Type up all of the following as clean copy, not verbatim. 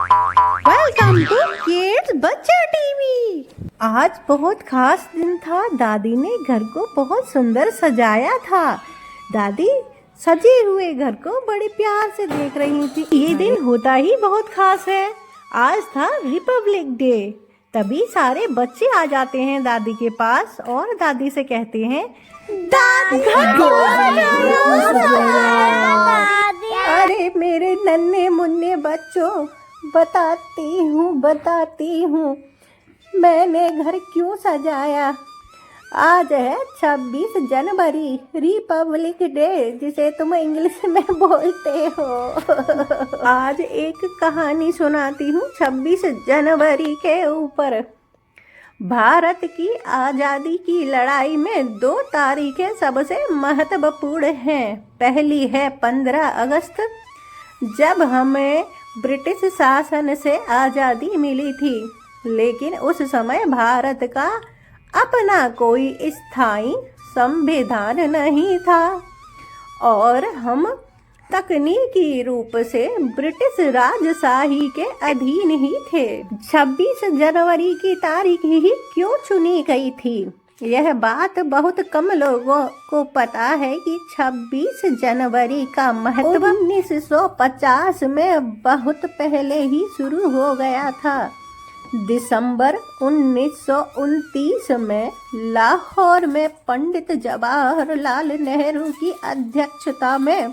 Welcome to kids बच्चा TV. आज बहुत खास दिन था। दादी ने घर को बहुत सुंदर सजाया था। दादी सजे हुए घर को बड़े प्यार से देख रही थी। ये दिन होता ही बहुत खास है। आज था रिपब्लिक डे। तभी सारे बच्चे आ जाते हैं दादी के पास और दादी से कहते हैं, दादी घर को सजाया। अरे मेरे नन्हे मुन्ने बच्चों, बताती हूँ मैंने घर क्यों सजाया। आज है 26 जनवरी, रिपब्लिक डे, जिसे तुम इंग्लिश में बोलते हो। आज एक कहानी सुनाती हूँ 26 जनवरी के ऊपर। भारत की आज़ादी की लड़ाई में 2 तारीखें सबसे महत्वपूर्ण हैं। पहली है 15 अगस्त, जब हमें ब्रिटिश शासन से आज़ादी मिली थी, लेकिन उस समय भारत का अपना कोई स्थायी संविधान नहीं था और हम तकनीकी रूप से ब्रिटिश राजशाही के अधीन ही थे। 26 जनवरी की तारीख ही क्यों चुनी गई थी, यह बात बहुत कम लोगों को पता है कि 26 जनवरी का महत्व 1950 में बहुत पहले ही शुरू हो गया था। दिसंबर 1929 में लाहौर में पंडित जवाहरलाल नेहरू की अध्यक्षता में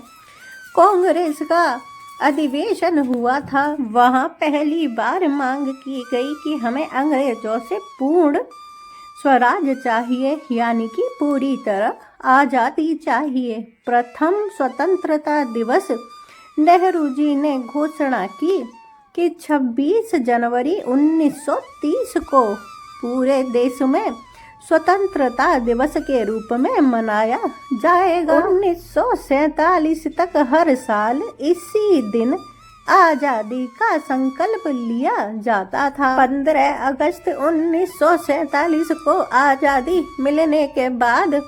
कांग्रेस का अधिवेशन हुआ था। वहां पहली बार मांग की गई कि हमें अंग्रेजों से पूर्ण स्वराज चाहिए, यानी कि पूरी तरह आज़ादी चाहिए। प्रथम स्वतंत्रता दिवस नेहरू जी ने घोषणा की कि 26 जनवरी 1930 को पूरे देश में स्वतंत्रता दिवस के रूप में मनाया जाएगा। 1947 तक हर साल इसी दिन आज़ादी का संकल्प लिया जाता था। 15 अगस्त 1947 को आज़ादी मिलने के बाद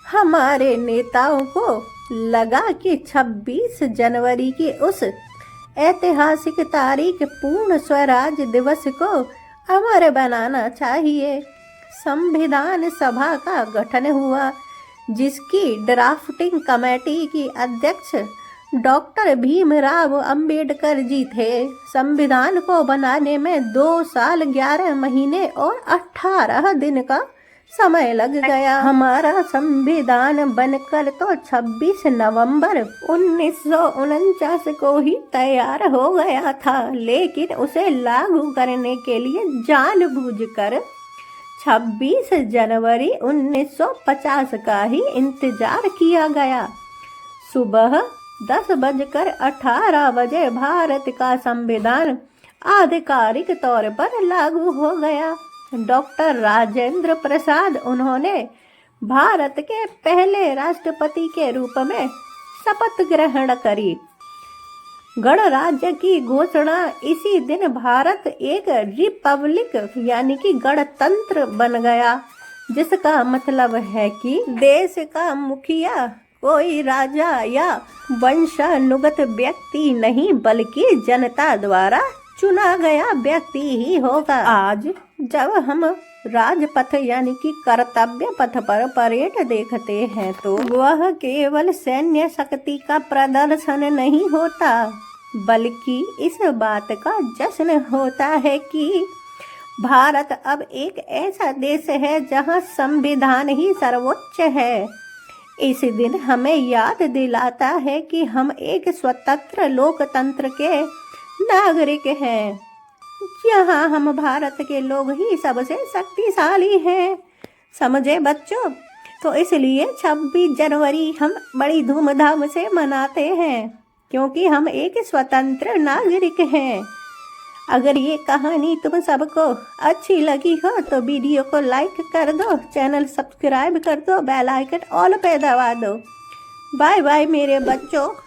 हमारे नेताओं को लगा कि 26 जनवरी की उस ऐतिहासिक तारीख पूर्ण स्वराज दिवस को अमर बनाना चाहिए। संविधान सभा का गठन हुआ, जिसकी ड्राफ्टिंग कमेटी की अध्यक्ष डॉक्टर भीमराव अंबेडकर जी थे। संविधान को बनाने में 2 साल 11 महीने और 18 दिन का समय लग गया। हमारा संविधान बनकर तो 26 नवंबर 1949 को ही तैयार हो गया था, लेकिन उसे लागू करने के लिए जानबूझकर 26 जनवरी 1950 का ही इंतजार किया गया। सुबह 10:18 भारत का संविधान आधिकारिक तौर पर लागू हो गया। डॉक्टर राजेंद्र प्रसाद, उन्होंने भारत के पहले राष्ट्रपति के रूप में शपथ ग्रहण करी। गणराज्य की घोषणा इसी दिन भारत एक रिपब्लिक यानी कि गणतंत्र बन गया, जिसका मतलब है कि देश का मुखिया कोई राजा या वंशानुगत व्यक्ति नहीं, बल्कि जनता द्वारा चुना गया व्यक्ति ही होगा। आज जब हम राजपथ यानी कि कर्तव्य पथ पर परेड देखते हैं, तो वह केवल सैन्य शक्ति का प्रदर्शन नहीं होता, बल्कि इस बात का जश्न होता है कि भारत अब एक ऐसा देश है जहां संविधान ही सर्वोच्च है। इस दिन हमें याद दिलाता है कि हम एक स्वतंत्र लोकतंत्र के नागरिक हैं, यहाँ हम भारत के लोग ही सबसे शक्तिशाली हैं। समझे बच्चों? तो इसलिए 26 जनवरी हम बड़ी धूमधाम से मनाते हैं, क्योंकि हम एक स्वतंत्र नागरिक हैं। अगर ये कहानी तुम सबको अच्छी लगी हो तो वीडियो को लाइक कर दो, चैनल सब्सक्राइब कर दो, बेल आइकन ऑल पे दबा दो। बाय बाय मेरे बच्चों।